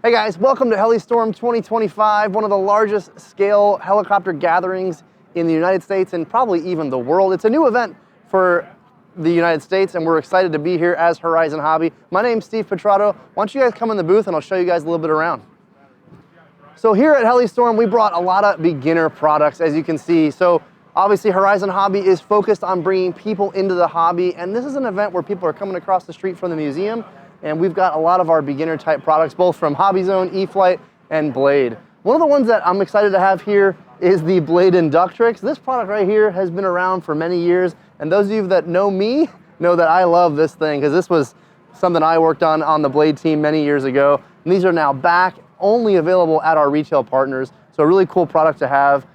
Hey guys, welcome to HeliStorm 2025, one of the largest scale helicopter gatherings in the United States and probably even the world. It's a new event for the United States and we're excited to be here as Horizon Hobby. My name's Steve Petrotto. Why don't you guys come in the booth and I'll show you guys a little bit around. So here at HeliStorm, we brought a lot of beginner products, as you can see. So obviously Horizon Hobby is focused on bringing people into the hobby, and this is an event where people are coming across the street from the museum, and we've got a lot of our beginner type products, both from Hobby Zone, eflite, and Blade. One of the ones that I'm excited to have here is the Blade Inductrix. This product right here has been around for many years, and those of you that know me know that I love this thing, because this was something I worked on the Blade team many years ago, and these are now back, only available at our retail partners. So a really cool product to have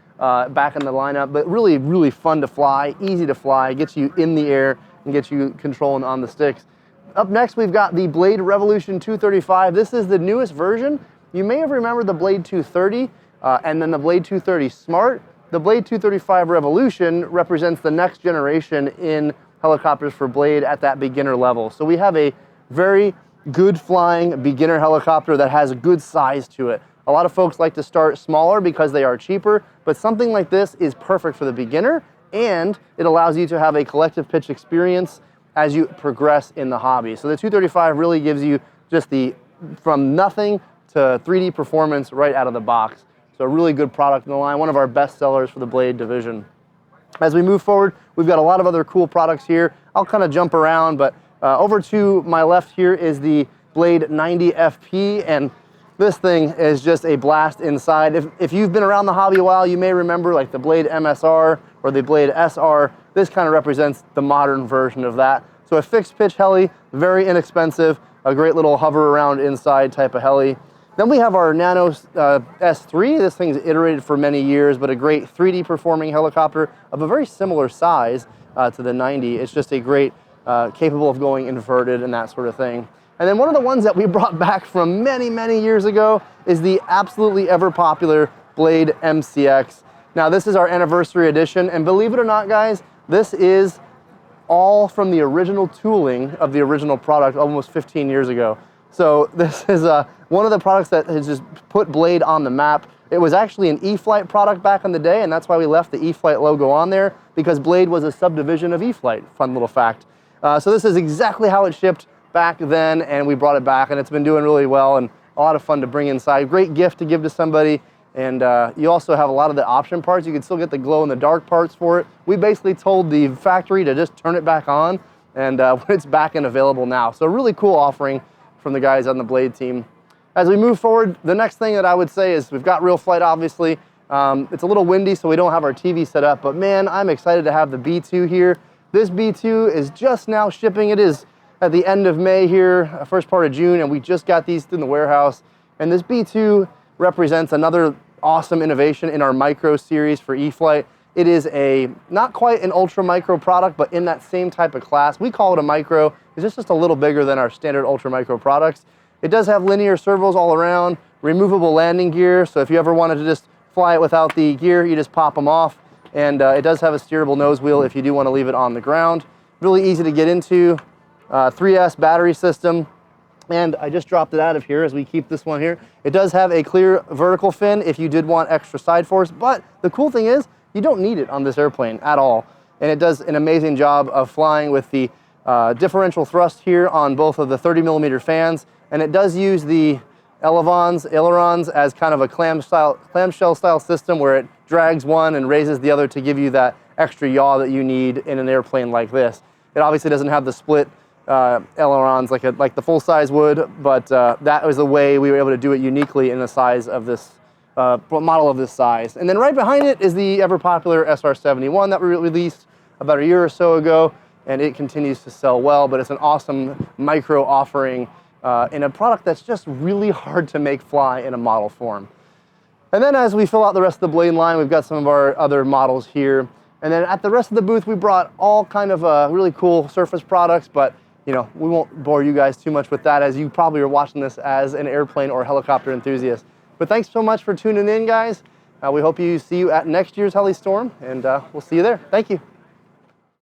back in the lineup, but really, really fun to fly, easy to fly, gets you in the air and gets you controlling on the sticks. Up next, we've got the Blade Revolution 235. This is the newest version. You may have remembered the Blade 230 and then the Blade 230 Smart. The Blade 235 Revolution represents the next generation in helicopters for Blade at that beginner level. So we have a very good flying beginner helicopter that has a good size to it. A lot of folks like to start smaller because they are cheaper, but something like this is perfect for the beginner, and it allows you to have a collective pitch experience as you progress in the hobby. So the 235 really gives you just from nothing to 3D performance right out of the box. So a really good product in the line, one of our best sellers for the Blade division. As we move forward, we've got a lot of other cool products here. I'll kind of jump around, but over to my left here is the Blade 90 FP, and this thing is just a blast inside. If you've been around the hobby a while, you may remember like the Blade MSR or the Blade SR. This kind of represents the modern version of that. So a fixed pitch heli, very inexpensive, a great little hover around inside type of heli. Then we have our Nano S3. This thing's iterated for many years, but a great 3D performing helicopter of a very similar size to the 90. It's just a great capable of going inverted and that sort of thing. And then one of the ones that we brought back from many, many years ago is the absolutely ever popular Blade MCX. Now this is our anniversary edition, and believe it or not, guys, this is all from the original tooling of the original product almost 15 years ago. So this is one of the products that has just put Blade on the map. It was actually an eflite product back in the day, and that's why we left the eflite logo on there, because Blade was a subdivision of eflite. Fun little fact. So this is exactly how it shipped back then, and we brought it back, and it's been doing really well and a lot of fun to bring inside. Great gift to give to somebody, and you also have a lot of the option parts. You can still get the glow in the dark parts for it. We basically told the factory to just turn it back on, and it's back and available now. So a really cool offering from the guys on the Blade team. As we move forward, the next thing that I would say is we've got real flight, obviously. It's a little windy, so we don't have our TV set up, but man, I'm excited to have the B2 here. This B2 is just now shipping. It is at the end of May here, first part of June, and we just got these in the warehouse. And this B2 represents another awesome innovation in our micro series for eflite. It is not quite an ultra micro product, but in that same type of class. We call it a micro. It's just a little bigger than our standard ultra micro products. It does have linear servos all around, removable landing gear, so if you ever wanted to just fly it without the gear, you just pop them off. And it does have a steerable nose wheel if you do want to leave it on the ground. Really easy to get into. 3S battery system. And I just dropped it out of here as we keep this one here. It does have a clear vertical fin if you did want extra side force, but the cool thing is you don't need it on this airplane at all. And it does an amazing job of flying with the differential thrust here on both of the 30mm fans. And it does use the ailerons as kind of a clamshell style system where it drags one and raises the other to give you that extra yaw that you need in an airplane like this. It obviously doesn't have the split ailerons like the full size would, but that was the way we were able to do it uniquely in the size of this model of this size. And then right behind it is the ever popular SR-71 that we released about a year or so ago, and it continues to sell well, but it's an awesome micro offering in a product that's just really hard to make fly in a model form. And then as we fill out the rest of the Blade line, we've got some of our other models here. And then at the rest of the booth, we brought all kind of really cool surface products, but you know, we won't bore you guys too much with that, as you probably are watching this as an airplane or helicopter enthusiast. But thanks so much for tuning in, guys. We hope see you at next year's HeliStorm, and we'll see you there. Thank you.